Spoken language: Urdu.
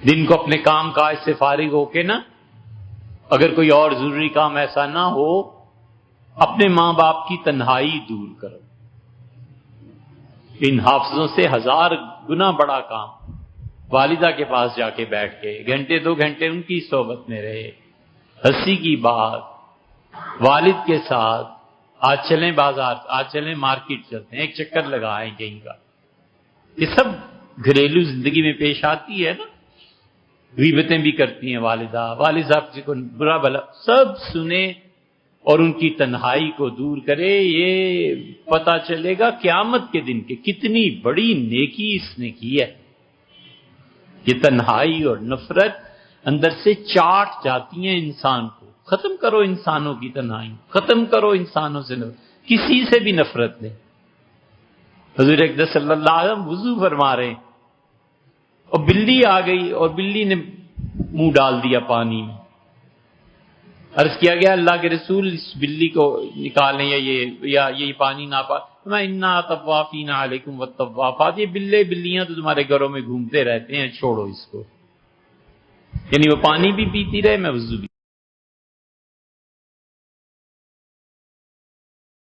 دن کو اپنے کام کاج سے فارغ ہو کے نا، اگر کوئی اور ضروری کام ایسا نہ ہو، اپنے ماں باپ کی تنہائی دور کرو۔ ان حافظوں سے 1000 گنا بڑا کام والدہ کے پاس جا کے بیٹھ کے گھنٹے 2 گھنٹے ان کی صحبت میں رہے، ہنسی کی بات، والد کے ساتھ آج چلیں بازار، آج چلیں مارکیٹ چلتے ہیں، ایک چکر لگائیں کہیں کا۔ یہ سب گھریلو زندگی میں پیش آتی ہے نا۔ غیبتیں بھی کرتی ہیں والدہ، والد صاحب جی کو برا بھلا سب سنے اور ان کی تنہائی کو دور کرے۔ یہ پتا چلے گا قیامت کے دن کہ کتنی بڑی نیکی اس نے کی ہے۔ یہ تنہائی اور نفرت اندر سے چاٹ جاتی ہیں انسان کو۔ ختم کرو انسانوں کی تنہائی، ختم کرو انسانوں سے نفرت، کسی سے بھی نفرت نہیں۔ حضور اقدس صلی اللہ علیہ وسلم وضو فرما رہے ہیں اور بلی آ گئی اور بلی نے منہ ڈال دیا پانی میں۔ عرض کیا گیا اللہ کے رسول اس بلی کو نکالیں یا یہ پانی نہ پا میں انا طوافین علیکم والطوافات، یہ بلیاں تو تمہارے گھروں میں گھومتے رہتے ہیں، چھوڑو اس کو۔ یعنی وہ پانی بھی پیتی رہے، میں وضو بھی